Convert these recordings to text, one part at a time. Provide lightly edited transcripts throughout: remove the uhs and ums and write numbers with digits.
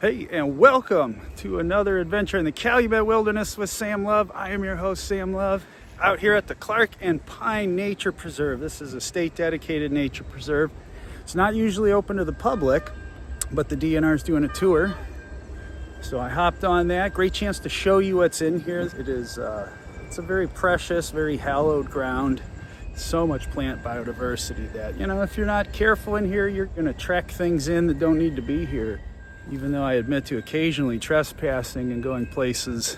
Hey, and welcome to another adventure in the Calumet Wilderness with Sam Love. I am your host, Sam Love, out here at the Clark and Pine Nature Preserve. This is a state-dedicated nature preserve. It's not usually open to the public, but the DNR is doing a tour. So I hopped on that. Great chance to show you what's in here. It's a very precious, very hallowed ground. So much plant biodiversity that, if you're not careful in here, you're gonna trek things in that don't need to be here. Even though I admit to occasionally trespassing and going places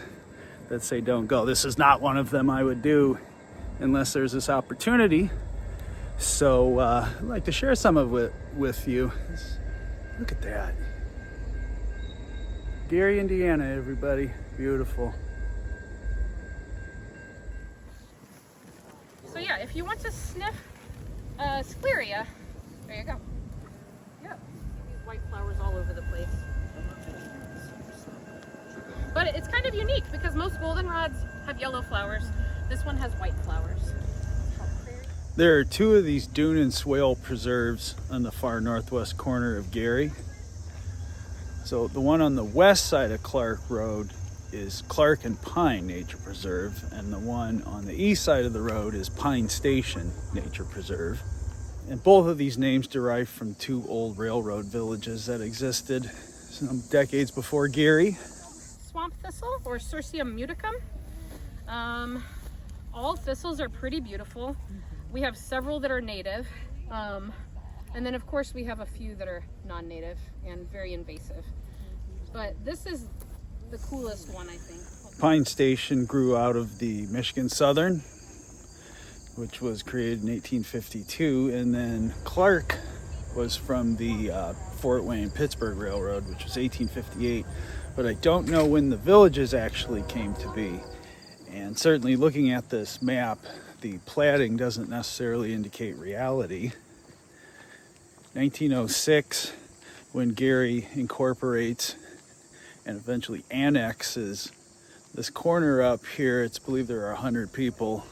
that say don't go. This is not one of them I would do unless there's this opportunity. So I'd like to share some of it with you. Look at that. Gary, Indiana, everybody. Beautiful. So yeah, if you want to sniff scleria, there you go. Yeah, these white flowers all over the place. But it's kind of unique because most goldenrods have yellow flowers. This one has white flowers. There are two of these dune and swale preserves on the far northwest corner of Gary. So the one on the west side of Clark Road is Clark and Pine Nature Preserve, and the one on the east side of the road is Pine Station Nature Preserve. And both of these names derive from two old railroad villages that existed some decades before Gary. Swamp thistle, or Cirsium muticum. All thistles are pretty beautiful. We have several that are native, and then of course we have a few that are non-native and very invasive. But this is the coolest one, I think. Pine Station grew out of the Michigan Southern, which was created in 1852, and then Clark was from the Fort Wayne-Pittsburgh Railroad, which was 1858. But I don't know when the villages actually came to be. And certainly looking at this map, the platting doesn't necessarily indicate reality. 1906, when Gary incorporates and eventually annexes this corner up here, it's believed there are 100 people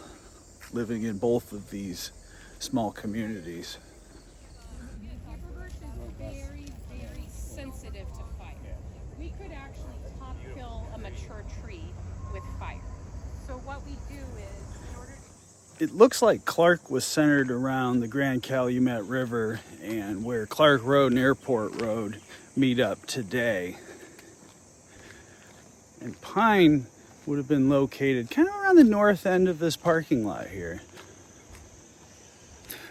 living in both of these small communities. Very, very sensitive to fire. We could actually top kill a mature tree with fire. So what we do is, in order to... It looks like Clark was centered around the Grand Calumet River and where Clark Road and Airport Road meet up today. And Pine would have been located kind of around the north end of this parking lot here.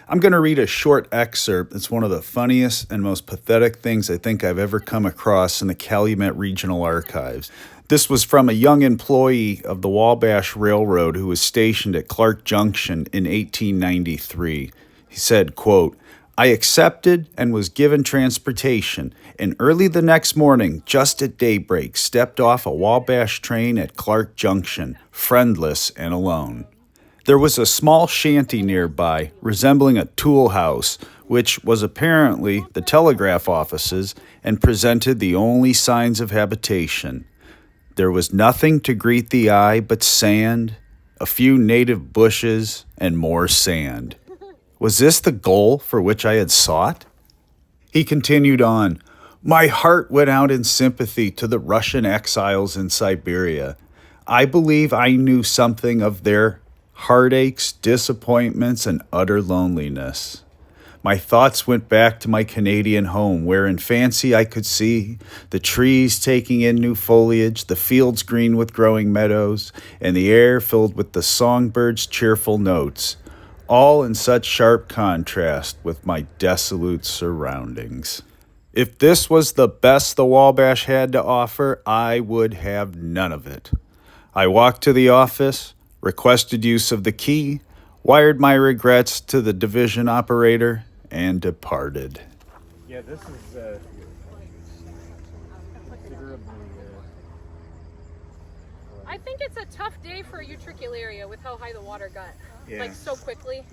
I'm going to read a short excerpt. It's one of the funniest and most pathetic things I think I've ever come across in the Calumet Regional Archives. This was from a young employee of the Wabash Railroad who was stationed at Clark Junction in 1893. He said, quote, "I accepted and was given transportation, and early the next morning, just at daybreak, stepped off a Wabash train at Clark Junction, friendless and alone. There was a small shanty nearby, resembling a tool house, which was apparently the telegraph offices and presented the only signs of habitation. There was nothing to greet the eye but sand, a few native bushes, and more sand. Was this the goal for which I had sought?" He continued on, "My heart went out in sympathy to the Russian exiles in Siberia. I believe I knew something of their heartaches, disappointments, and utter loneliness. My thoughts went back to my Canadian home, where in fancy I could see the trees taking in new foliage, the fields green with growing meadows, and the air filled with the songbirds' cheerful notes, all in such sharp contrast with my desolate surroundings. If this was the best the Wabash had to offer, I would have none of it. I walked to the office, requested use of the key, wired my regrets to the division operator, and departed." Yeah, this is considerably... I think it's a tough day for Utricularia with how high the water got. Yeah. Like so quickly.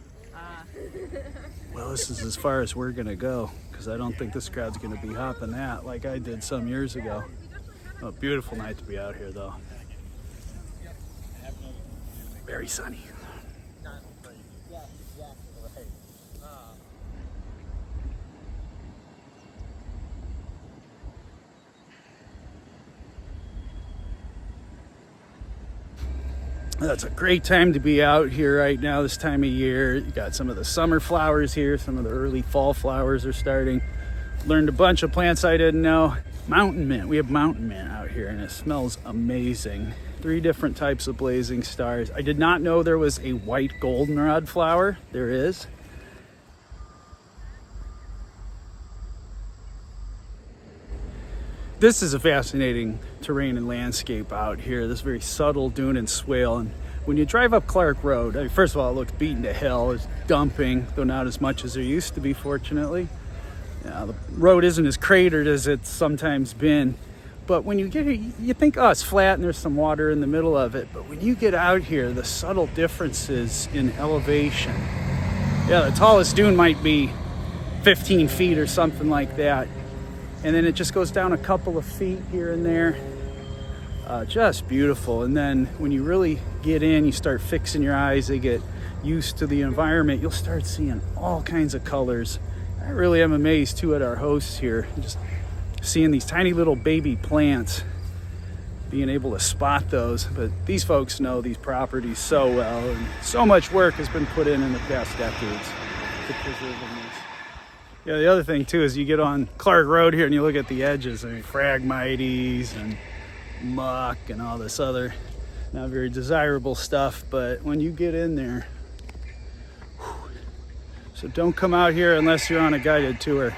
Well, this is as far as we're going to go, because I don't think this crowd's going to be hopping that like I did some years ago. Oh, beautiful night to be out here, though. Very sunny. That's a great time to be out here right now, this time of year. You got some of the summer flowers here, some of the early fall flowers are starting. Learned a bunch of plants I didn't know. Mountain mint, we have mountain mint out here and it smells amazing. 3 different types of blazing stars. I did not know there was a white goldenrod flower. There is. This is a fascinating terrain and landscape out here. This very subtle dune and swale. And when you drive up Clark Road, I mean, first of all, it looks beaten to hell. It's dumping, though not as much as there used to be, fortunately. The road isn't as cratered as it's sometimes been. But when you get here, you think, oh, it's flat and there's some water in the middle of it. But when you get out here, the subtle differences in elevation. Yeah, the tallest dune might be 15 feet or something like that. And then it just goes down a couple of feet here and there. Just beautiful. And then when you really get in, you start fixing your eyes, they get used to the environment, you'll start seeing all kinds of colors. I really am amazed too at our hosts here, just seeing these tiny little baby plants, being able to spot those. But these folks know these properties so well, and so much work has been put in the past decades to preserve them. Yeah, the other thing too is you get on Clark Road here and you look at the edges, I mean, Phragmites and muck and all this other not very desirable stuff. But when you get in there, so don't come out here unless you're on a guided tour.